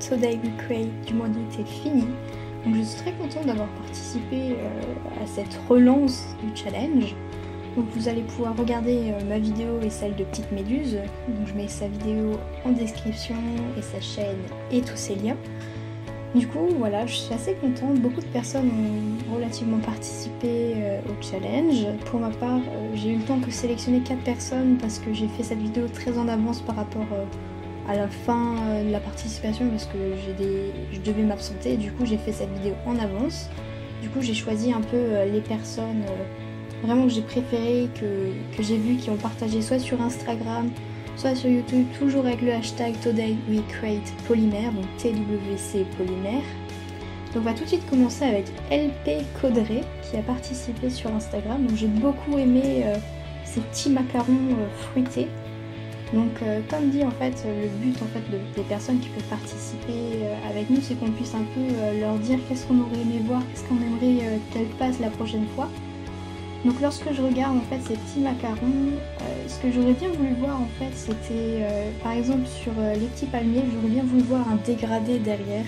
Today We Create du mois d'août est fini. Donc je suis très contente d'avoir participé à cette relance du challenge. Donc vous allez pouvoir regarder ma vidéo et celle de Petite Méduse. Donc je mets sa vidéo en description et sa chaîne et tous ses liens. Du coup voilà, je suis assez contente, beaucoup de personnes ont relativement participé au challenge. Pour ma part, j'ai eu le temps de sélectionner 4 personnes parce que j'ai fait cette vidéo très en avance par rapport à la fin de la participation parce que je devais m'absenter. Du coup j'ai fait cette vidéo en avance. Du coup j'ai choisi un peu les personnes vraiment que j'ai préférées, que j'ai vues, qui ont partagé soit sur Instagram, soit sur YouTube, toujours avec le hashtag Today We Create Polymère, donc TWC Polymère. Donc on va tout de suite commencer avec LP Caudré qui a participé sur Instagram. Donc j'ai beaucoup aimé ces petits macarons fruités. Donc comme dit en fait, le but en fait des personnes qui peuvent participer avec nous, c'est qu'on puisse un peu leur dire qu'est-ce qu'on aurait aimé voir, qu'est-ce qu'on aimerait qu'elles fassent la prochaine fois. Donc lorsque je regarde en fait ces petits macarons, ce que j'aurais bien voulu voir en fait c'était par exemple sur les petits palmiers, j'aurais bien voulu voir un dégradé derrière.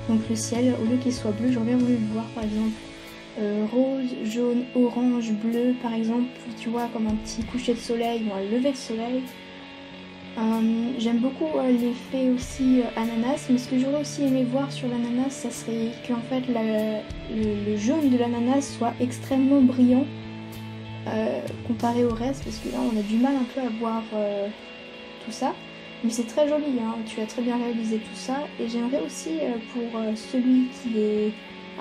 Donc le ciel, au lieu qu'il soit bleu, j'aurais bien voulu le voir par exemple rose, jaune, orange, bleu par exemple, tu vois, comme un petit coucher de soleil ou un lever de soleil. J'aime beaucoup l'effet aussi ananas, mais ce que j'aurais aussi aimé voir sur l'ananas, ça serait qu'en fait le jaune de l'ananas soit extrêmement brillant. Comparé au reste, parce que là on a du mal un peu à voir tout ça, mais c'est très joli, hein, tu as très bien réalisé tout ça. Et j'aimerais aussi pour celui qui est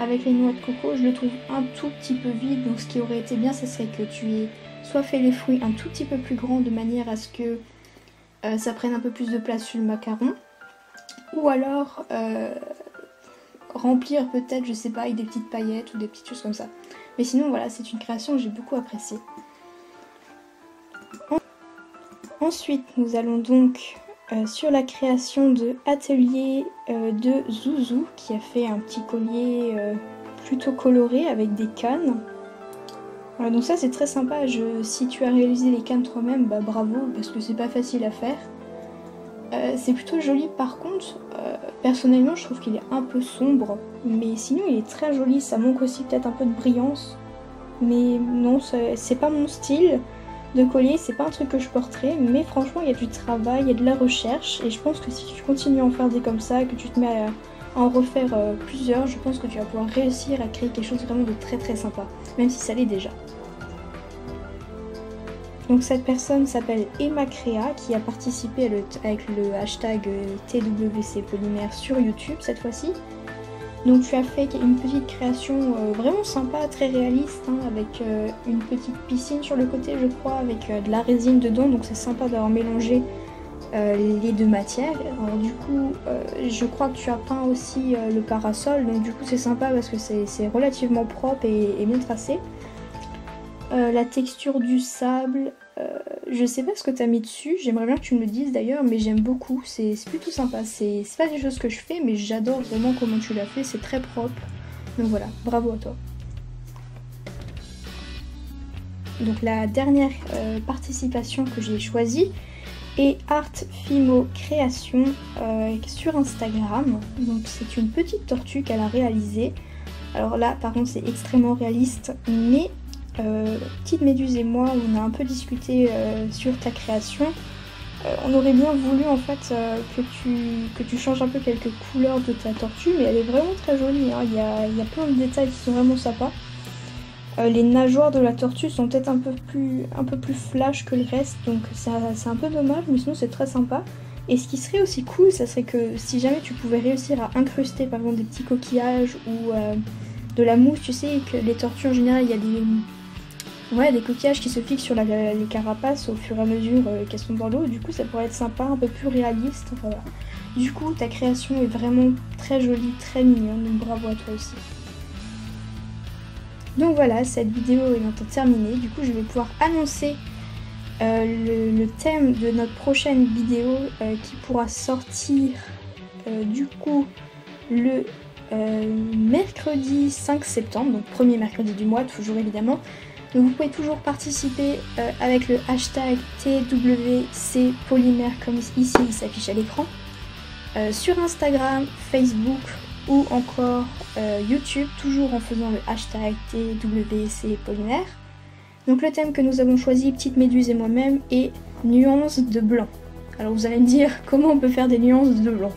avec les noix de coco, je le trouve un tout petit peu vide, donc ce qui aurait été bien, ce serait que tu aies soit fait les fruits un tout petit peu plus grands de manière à ce que ça prenne un peu plus de place sur le macaron, ou alors remplir peut-être, je sais pas, avec des petites paillettes ou des petites choses comme ça. Mais sinon voilà, c'est une création que j'ai beaucoup appréciée. Ensuite, nous allons donc sur la création de Atelier de Zouzou, qui a fait un petit collier plutôt coloré avec des cannes. Voilà, donc ça c'est très sympa. Si tu as réalisé les cannes toi-même, bah bravo, parce que c'est pas facile à faire. C'est plutôt joli par contre, personnellement je trouve qu'il est un peu sombre, mais sinon il est très joli, ça manque aussi peut-être un peu de brillance, mais non, c'est pas mon style de collier, c'est pas un truc que je porterais, mais franchement il y a du travail, il y a de la recherche, et je pense que si tu continues à en faire des comme ça, que tu te mets à en refaire plusieurs, je pense que tu vas pouvoir réussir à créer quelque chose vraiment de très très sympa, même si ça l'est déjà. Donc cette personne s'appelle Emma Créa qui a participé avec le hashtag TWC Polymère sur YouTube cette fois-ci. Donc tu as fait une petite création vraiment sympa, très réaliste, hein, avec une petite piscine sur le côté je crois, avec de la résine dedans, donc c'est sympa d'avoir mélangé les deux matières. Alors du coup je crois que tu as peint aussi le parasol, donc du coup c'est sympa parce que c'est relativement propre et bien tracé. La texture du sable, je sais pas ce que tu as mis dessus, j'aimerais bien que tu me le dises d'ailleurs, mais j'aime beaucoup, c'est plutôt sympa. C'est pas des choses que je fais, mais j'adore vraiment comment tu l'as fait, c'est très propre. Donc voilà, bravo à toi. Donc la dernière participation que j'ai choisie est Art Fimo Création sur Instagram. Donc c'est une petite tortue qu'elle a réalisée. Alors là par contre c'est extrêmement réaliste, mais Petite Méduse et moi on a un peu discuté sur ta création. On aurait bien voulu en fait que tu changes un peu quelques couleurs de ta tortue, mais elle est vraiment très jolie, hein. Il y a plein de détails qui sont vraiment sympas. Les nageoires de la tortue sont peut-être un peu plus flash que le reste, donc c'est un peu dommage, mais sinon c'est très sympa. Et ce qui serait aussi cool, ça serait que si jamais tu pouvais réussir à incruster par exemple des petits coquillages ou de la mousse, tu sais que les tortues en général il y a des coquillages qui se fixent sur les carapaces au fur et à mesure qu'elles sont dans l'eau, du coup ça pourrait être sympa, un peu plus réaliste, enfin, voilà. Du coup ta création est vraiment très jolie, très mignonne, donc bravo à toi aussi. Donc voilà, cette vidéo est maintenant terminée, du coup je vais pouvoir annoncer le thème de notre prochaine vidéo qui pourra sortir du coup le mercredi 5 septembre, donc premier mercredi du mois, toujours évidemment. Donc vous pouvez toujours participer avec le hashtag TWC Polymère comme ici il s'affiche à l'écran. sur Instagram, Facebook ou encore YouTube, toujours en faisant le hashtag TWC Polymère. Donc le thème que nous avons choisi, Petite Méduse et moi-même, est nuances de blanc. Alors vous allez me dire comment on peut faire des nuances de blanc.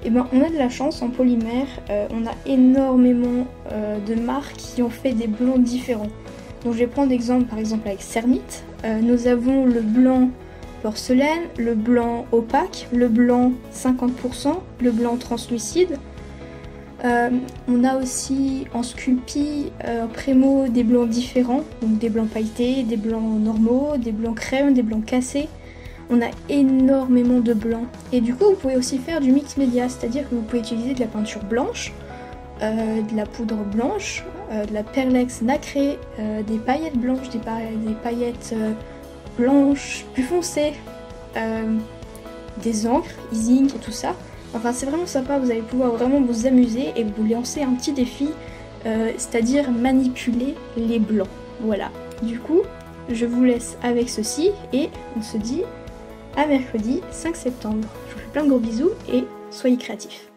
Eh ben on a de la chance en polymère, on a énormément de marques qui ont fait des blancs différents. Donc je vais prendre l'exemple par exemple avec Cernit. Nous avons le blanc porcelaine, le blanc opaque, le blanc 50%, le blanc translucide. On a aussi en Sculpey, Prémo, des blancs différents, donc des blancs pailletés, des blancs normaux, des blancs crème, des blancs cassés. On a énormément de blancs. Et du coup, vous pouvez aussi faire du mix média, c'est-à-dire que vous pouvez utiliser de la peinture blanche, de la poudre blanche, de la perlex nacrée, des paillettes blanches, des paillettes blanches plus foncées, des encres, e-ink et tout ça. Enfin, c'est vraiment sympa, vous allez pouvoir vraiment vous amuser et vous lancer un petit défi, c'est-à-dire manipuler les blancs. Voilà. Du coup, je vous laisse avec ceci et on se dit à mercredi 5 septembre. Je vous fais plein de gros bisous et soyez créatifs.